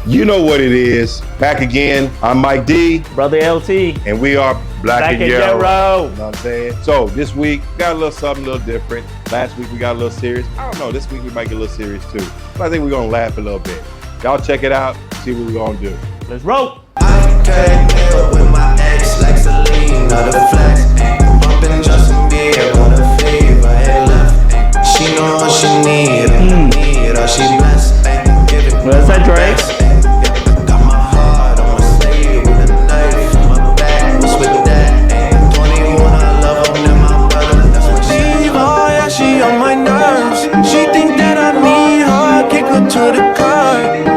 You know what it is. Back again. I'm Mike D. Brother LT. And we are Black and Yellow. Yellow. You know what I'm saying? So this week, we got a little something a little different. Last week, we got a little serious. I don't know. This week, we might get a little serious too. But I think we're going to laugh a little bit. Y'all check it out. See what we're going to do. Let's roll. I can't deal with my ex like Celine, not a flex. I'm bumping Justin Bieber on a fever, hey left. She know what she need, all she blessed. Give it What's that, Drake? Got my heart on my sleeve with a knife in my back. What's with that? 21, I love her, and my brother. That's what she. Oh yeah, she on my nerves. She think that I need her, kick her to the curb.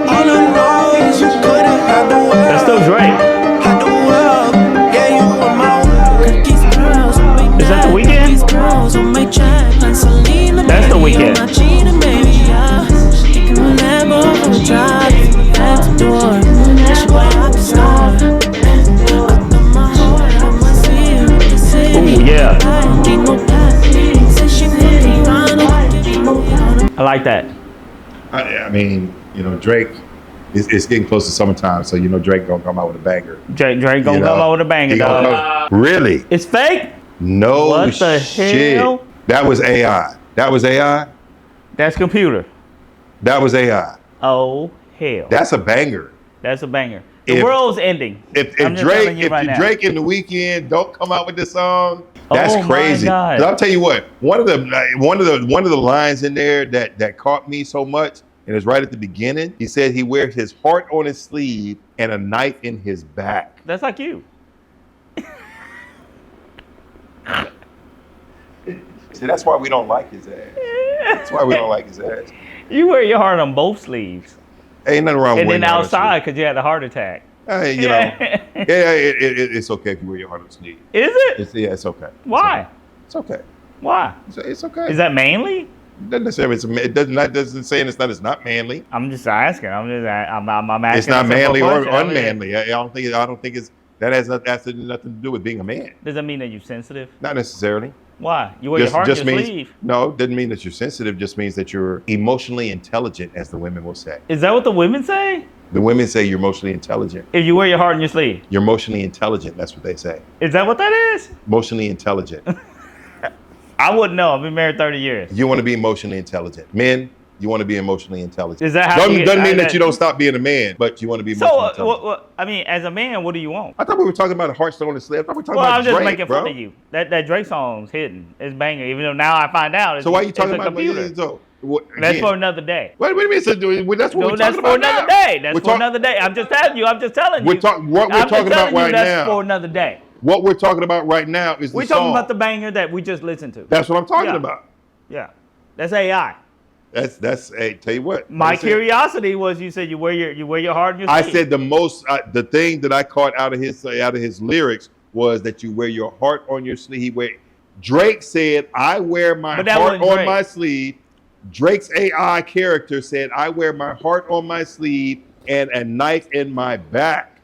All I know is you couldn't have the world. That's still Drake. Had the world, yeah, you want my world. Is that the weekend? That's the weekend. Ooh, yeah. I like that. I mean, you know, Drake, it's getting close to summertime, so you know Drake going to come out with a banger. Drake gonna You come know, out with a banger, he gonna dog. come- Really? It's fake? No What the shit. hell? That was AI. That was AI? That's computer. That was AI. Oh, hell. That's a banger. That's a banger. The If- world's ending. If I'm just telling Drake, you right now. Drake in the weekend don't come out with this song, that's Oh my crazy. God. 'Cause I'll tell you what, one of the lines in there that caught me so much, and it's right at the beginning. He said he wears his heart on his sleeve and a knife in his back. That's like you. See, that's why we don't like his ass. That's why we don't like his ass. You wear your heart on both sleeves. Ain't nothing wrong with And then wearing it on his outside because you had a heart attack. sleeve. Hey, you know, it's okay if you wear your heart on your sleeve. Is it? It's okay. Why? It's okay. Why? It's okay. Is that manly? It doesn't necessarily. It doesn't say it's not manly. I'm just asking. I'm asking. It's not a simple manly or question. I mean, unmanly. I don't think it's that has absolutely nothing to do with being a man. Does that mean that you're sensitive? Not necessarily. Why? You wear your heart on your means sleeve. no. It doesn't mean that you're sensitive. Just means that you're emotionally intelligent, as the women will say. Is that what the women say? The women say you're emotionally intelligent. If you wear your heart on your sleeve. You're emotionally intelligent. That's what they say. Is that what that is? Emotionally intelligent. I wouldn't know. I've been married 30 years. You want to be emotionally intelligent. Men, you want to be emotionally intelligent. Is that how doesn't, you get- doesn't mean I- that you don't stop being a man, but you want to be emotionally So, intelligent. I mean, as a man, what do you want? I thought we were talking about a heartstone on the sleeve. I thought we were talking Well, about I'm just Drake, making bro. fun of you. That Drake song's hidden. It's banger. Even though now I find out it's, So why are you it's talking a about computer. That's That's for another day. Wait a minute. So that's what No, we're that's talking for about another now. day. That's We're for talk- another day. I'm just telling you. I'm just telling We're you. talk- what we're I'm just talking about telling you right that's now. for another day. What we're talking about right now is the We're song. talking about the banger that we just listened to. That's what I'm talking Yeah. about. Yeah, that's AI. That's. Hey, tell you what. My Listen, curiosity was you said you wear your heart on your I sleeve. said the thing that I caught out of his lyrics was that you wear your heart on your sleeve. Drake said, "I wear my But that heart wasn't on Drake. my sleeve." Drake's AI character said, "I wear my heart on my sleeve and a knife in my back."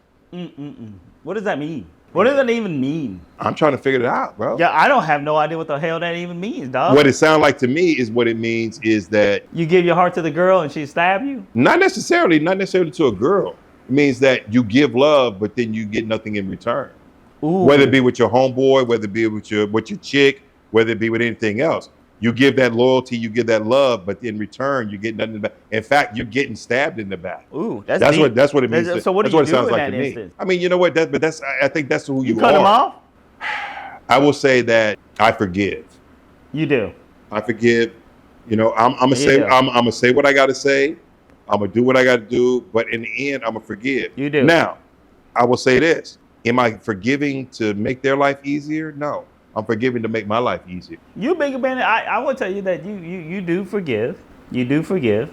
What does that mean? What does that even mean? I'm trying to figure it out, bro. Yeah, I don't have no idea what the hell that even means, dog. What it sounds like to me is what it means is that You give your heart to the girl and she stab you? not necessarily to a girl. It means that you give love, but then you get nothing in return. Ooh. Whether it be with your homeboy, whether it be with your chick, whether it be with anything else. You give that loyalty, you give that love, but in return you get nothing back. In fact, you're getting stabbed in the back. Ooh, That's deep. what it means. So what that's do you what it do sounds in like that to me. instance? I mean, you know what? I think that's who you You cut are. him off? I will say that I forgive. You do. I forgive. You know, I'm gonna say Yeah. I'm gonna say what I gotta say. I'm gonna do what I gotta do. But in the end, I'm gonna forgive. You do. Now, I will say this: am I forgiving to make their life easier? No, I'm forgiving to make my life easier. You bigger man. I will tell you that you do forgive. You do forgive.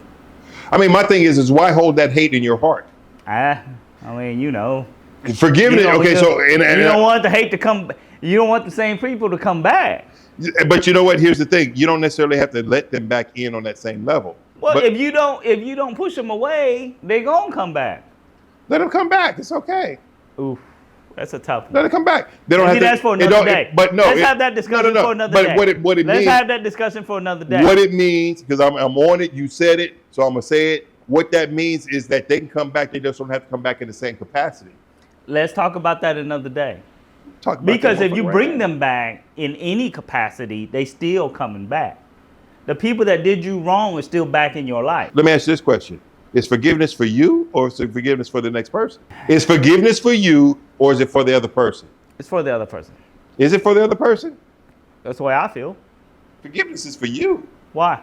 I mean, my thing is why hold that hate in your heart? I mean, you know. Forgiving it. Okay, so you don't want the hate to come. You don't want the same people to come back. but you know what? Here's the thing: you don't necessarily have to let them back in on that same level. Well, But if you don't push them away, they gonna come back. let them come back. It's okay. Oof, that's a tough one. Let them come back. They don't Maybe have that's to. for it another don't- day. But no, let's have that discussion for another but day. what it Let's means. have that discussion for another day. What it means, because I'm on it. You said it, so I'm gonna say it. what that means is that they can come back. They just don't have to come back in the same capacity. Let's talk about that another day. Talk about Because that if you motherfucker bring right them back in any capacity, they still coming back. The people that did you wrong are still back in your life. now. Let me ask you this question. Is forgiveness for you or is it forgiveness for the next person? Is forgiveness for you or is it for the other person? It's for the other person. Is it for the other person? That's the way I feel. Forgiveness is for you. Why?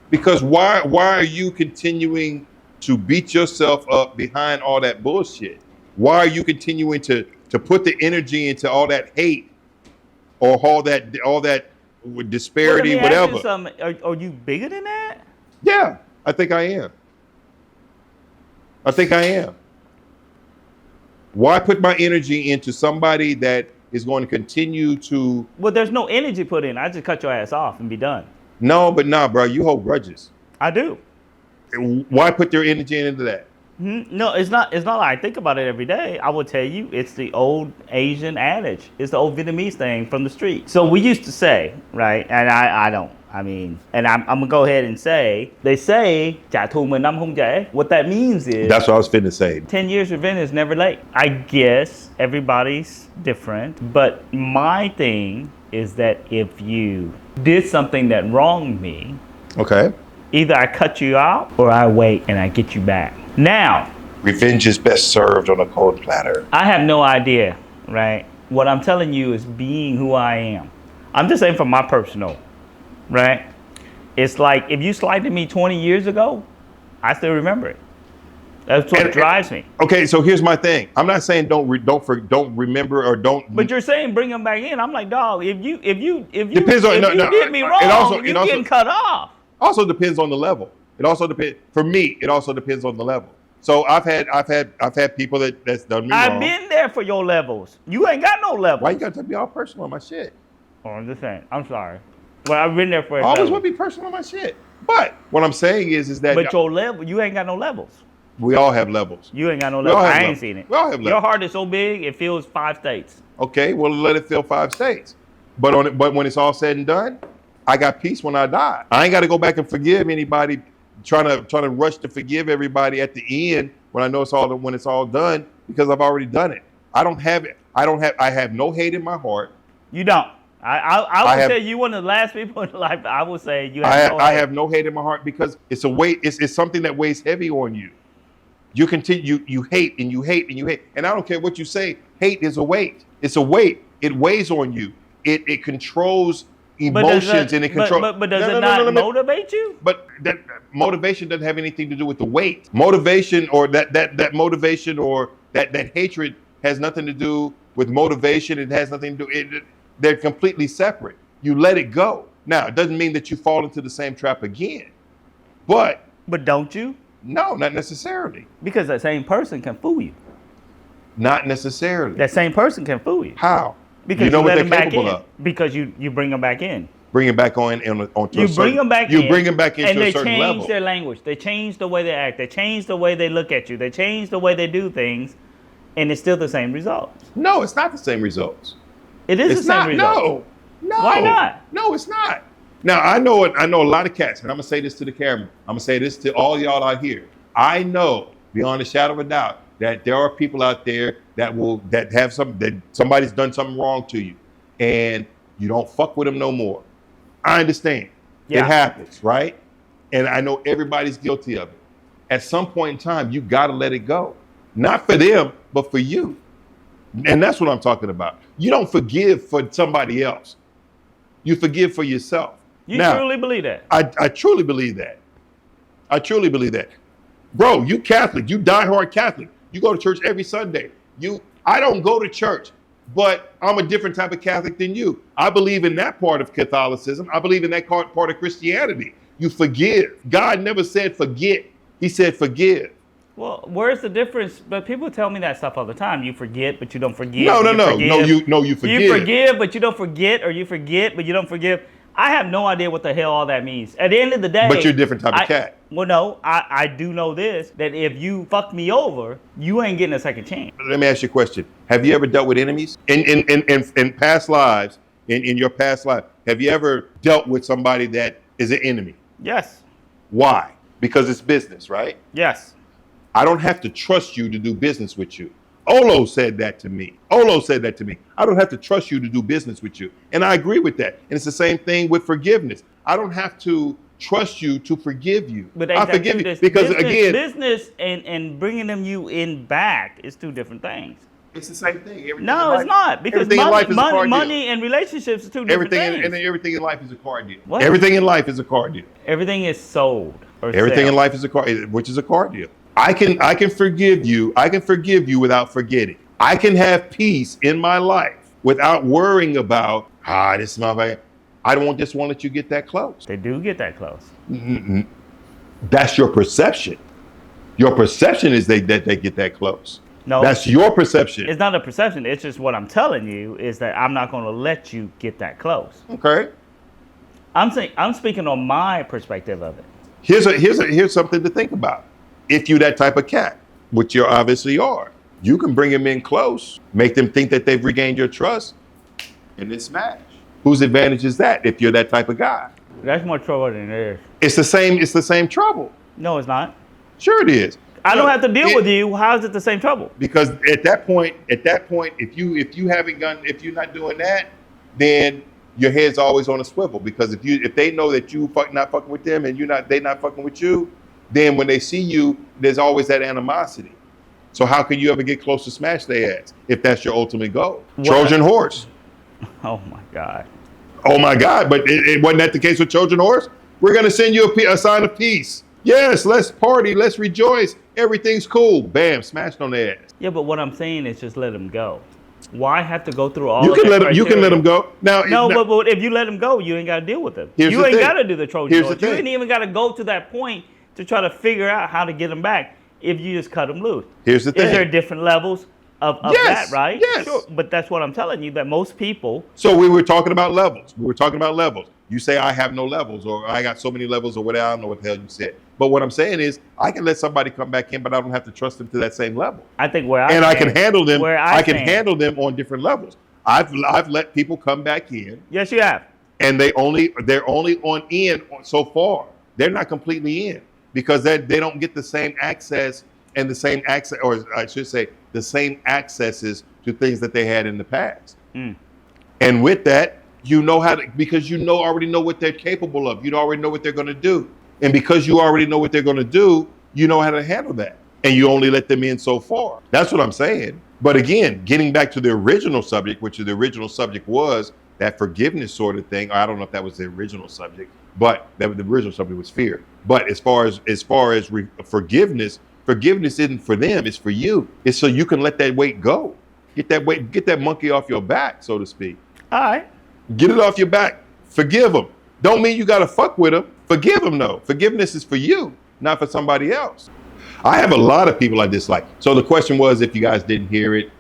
Because why are you continuing to beat yourself up behind all that bullshit? Why are you continuing to put the energy into all that hate or all that disparity, Well, let me ask whatever? you something. Are you bigger than that? Yeah, I think I am. Why put my energy into somebody that is going to continue to? Well, there's no energy put in. I just cut your ass off and be done. No, but nah, bro, you hold grudges. I do. Why put your energy into that? No, it's not. It's not like I think about it every day. I will tell you, it's the old Asian adage. It's the old Vietnamese thing from the street. So we used to say, right? And I don't. I mean, and I'm gonna go ahead and say, they say, trả thù 10 năm không trễ. What that means is, That's what I was finna say. 10 years revenge is never late. I guess everybody's different, but my thing is that if you did something that wronged me, Okay. either I cut you out or I wait and I get you back. Now, Revenge is best served on a cold platter. I have no idea, right? What I'm telling you is being who I am. I'm just saying from my personal, right? It's like if you slighted me 20 years ago, I still remember it. That's what drives me. Okay, so here's my thing. I'm not saying don't remember or don't. But you're saying bring them back in. I'm like, dog, if you Depends on- did me wrong, it also- getting cut off. Also depends on the level. It also depends. For me, it also depends on the level. So I've had people that's done me I've wrong. been there for your levels. You ain't got no levels. Why you gotta be all personal on my shit? Oh, I'm just saying. I'm sorry. Well, I've been there for I always want to be personal on my shit. But what I'm saying is that But your level, you ain't got no levels. we all have levels. You ain't got no We all levels. have I ain't levels. seen it. We all have Your levels. heart is so big, it fills 5 states. Okay, well let it fill 5 states. But when it's all said and done, I got peace when I die. I ain't got to go back and forgive anybody. Trying to rush to forgive everybody at the end when I know when it's all done because I've already done it. I don't have it. I have no hate in my heart. You don't. I would have- say you one of the last people in life. I would say you have. I have no hate in my heart because it's a weight. It's something that weighs heavy on you. You continue. You hate and you hate and you hate. And I don't care what you say. Hate is a weight. It's a weight. It weighs on you. It controls emotions and it controls. But does it not motivate you? But that motivation doesn't have anything to do with the weight. Motivation or that motivation or that hatred has nothing to do with motivation. It has nothing to do. They're completely separate. You let it go. Now, it doesn't mean that you fall into the same trap again. But don't you? No, not necessarily. Because that same person can fool you. Not necessarily. That same person can fool you. How? Because you know what let they're them back capable in. of. Because you bring them back in. Bring it back on onto You a certain, bring them back you in. bring them back into and a they certain change level. their language. They change the way they act. They change the way they look at you. They change the way they do things, and it's still the same results. No, it's not the same results. It is It's the same not. results. No. Why not? No, it's not. Now I know a lot of cats, and I'm gonna say this to the camera. I'm gonna say this to all y'all out here. I know beyond a shadow of a doubt that there are people out there that somebody's done something wrong to you, and you don't fuck with them no more. I understand. Yeah. It happens, right? And I know everybody's guilty of it. At some point in time, you gotta let it go. Not for them, but for you. And that's what I'm talking about. You don't forgive for somebody else. You forgive for yourself. You Now, truly believe that? I truly believe that. I truly believe that. Bro, you Catholic, you diehard Catholic. You go to church every Sunday. I don't go to church, but I'm a different type of Catholic than you. I believe in that part of Catholicism. I believe in that part of Christianity. You forgive. God never said forget. He said forgive. Well, where's the difference? But people tell me that stuff all the time. You forget, but you don't forgive. No. You forgive. You forgive, but you don't forget, or you forget, but you don't forgive. I have no idea what the hell all that means. At the end of the day, But you're a different type of cat. Well, no, I do know this, that if you fuck me over, you ain't getting a second chance. Let me ask you a question. Have you ever dealt with enemies? In past lives, in your past life, have you ever dealt with somebody that is an enemy? Yes. Why? because it's business, right? Yes. I don't have to trust you to do business with you. Olo said that to me. Olo said that to me. I don't have to trust you to do business with you. And I agree with that. And it's the same thing with forgiveness. I don't have to trust you to forgive you. But I forgive you because again, business and bringing them you in back is two different things. it's the same thing. Everything No, in it's life- not, because everything in life is a car deal. money and relationships are two different Everything things. everything in life is a car deal. What? Everything in life is a car deal. Everything is sold or Everything sell. in life is a car, which is a car deal. I can forgive you. I can forgive you without forgetting. I can have peace in my life without worrying about this motherfucker. I don't just want to let you get that close. They do get that close. That's your perception. Your perception is that they get that close. No, That's your perception. it's not a perception. It's just what I'm telling you is that I'm not going to let you get that close. Okay. I'm speaking on my perspective of it. Here's something to think about. If you that type of cat, which you obviously are, you can bring them in close, make them think that they've regained your trust, and then smash. Whose advantage is that if you're that type of guy? That's more trouble than it is. It's the same trouble. No, it's not. Sure it is. I No, don't have to deal with you. How is it the same trouble? Because at that point, if you're not doing that, then your head's always on a swivel. Because if they know that you not fucking with them and they not fucking with you, then when they see you, there's always that animosity. So how can you ever get close to smash their ass if that's your ultimate goal? What? Trojan horse. Oh my God. Oh my God! But it wasn't that the case with Trojan horse? We're gonna send you a sign of peace. Yes, let's party, let's rejoice. Everything's cool. Bam, smashed on their ass. Yeah, but what I'm saying is just let them go. Why have to go through all You of can that let them go. Now, No, now- but if you let them go, you ain't got to deal with them. Here's You the ain't thing. got to do the Trojan Here's the horse. You thing. ain't even got to go to that point to try to figure out how to get them back if you just cut them loose. Here's the Is there thing. different levels of Yes, that, right? yes. Sure. But that's what I'm telling you, that most people, So we were talking about levels. You say I have no levels, or I got so many levels, or whatever. I don't know what the hell you said. But what I'm saying is, I can let somebody come back in, but I don't have to trust them to that same level. I think where And I can handle them. Where I can stand. handle them on different levels. I've let people come back in, Yes, you have. and they're only on in so far. They're not completely in because they don't get the same access and the same access, or I should say, the same accesses to things that they had in the past. Mm. And with that, you know how to, because you already know what they're capable of. You already know what they're going to do. And because you already know what they're going to do, you know how to handle that. And you only let them in so far. That's what I'm saying. But again, getting back to the original subject, which the original subject was that forgiveness sort of thing. I don't know if that was the original subject, but the original subject was fear. But as far as forgiveness isn't for them, it's for you. It's so you can let that weight go. Get that monkey off your back, so to speak. All right. Get it off your back. Forgive them. Don't mean you got to fuck with them. Forgive them, though. Forgiveness is for you, not for somebody else. I have a lot of people I dislike. So the question was, if you guys didn't hear it,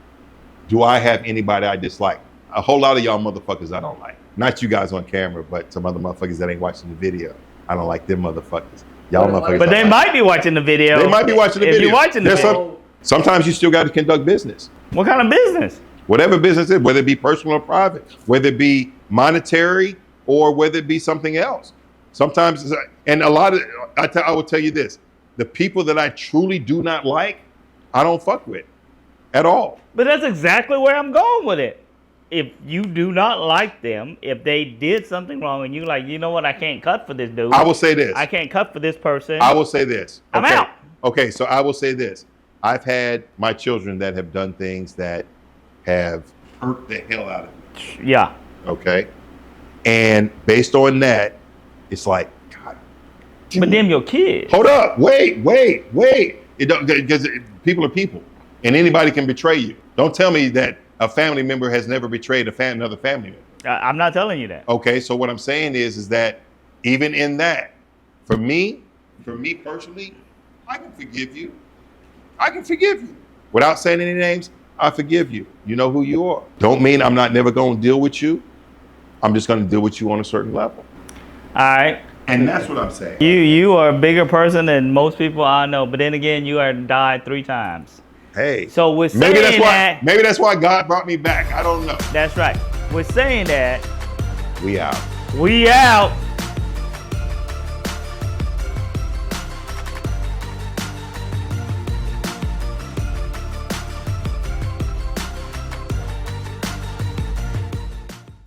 do I have anybody I dislike? A whole lot of y'all motherfuckers I don't like. Not you guys on camera, but some other motherfuckers that ain't watching the video. I don't like them motherfuckers. Y'all motherfuckers. But I they like. might be watching the video. They might be watching the if video. you're watching the There's video. sometimes you still got to conduct business. What kind of business? Whatever business it is, whether it be personal or private, whether it be monetary or whether it be something else. Sometimes, and a lot of, I will tell you this, the people that I truly do not like, I don't fuck with at all. But that's exactly where I'm going with it. If you do not like them, if they did something wrong and you like, you know what, I can't cut for this dude. I will say this. I can't cut for this person. I will say this. I'm Okay. out. Okay, so I will say this. I've had my children that have done things that have hurt the hell out of me. Yeah. Okay. And based on that, it's like, God. But them your kids. Hold up. Wait. It don't, because people are people, and anybody can betray you. Don't tell me that a family member has never betrayed another family member. I'm not telling you that. Okay, so what I'm saying is that even in that, for me personally, I can forgive you. Without saying any names, I forgive you. You know who you are. Don't mean I'm not never going to deal with you. I'm just going to deal with you on a certain level. All right. And that's what I'm saying. You are a bigger person than most people I know. But then again, you are died 3 times. Hey. So we're saying Maybe that's why God brought me back. I don't know. That's right. We're saying that. We out. We out.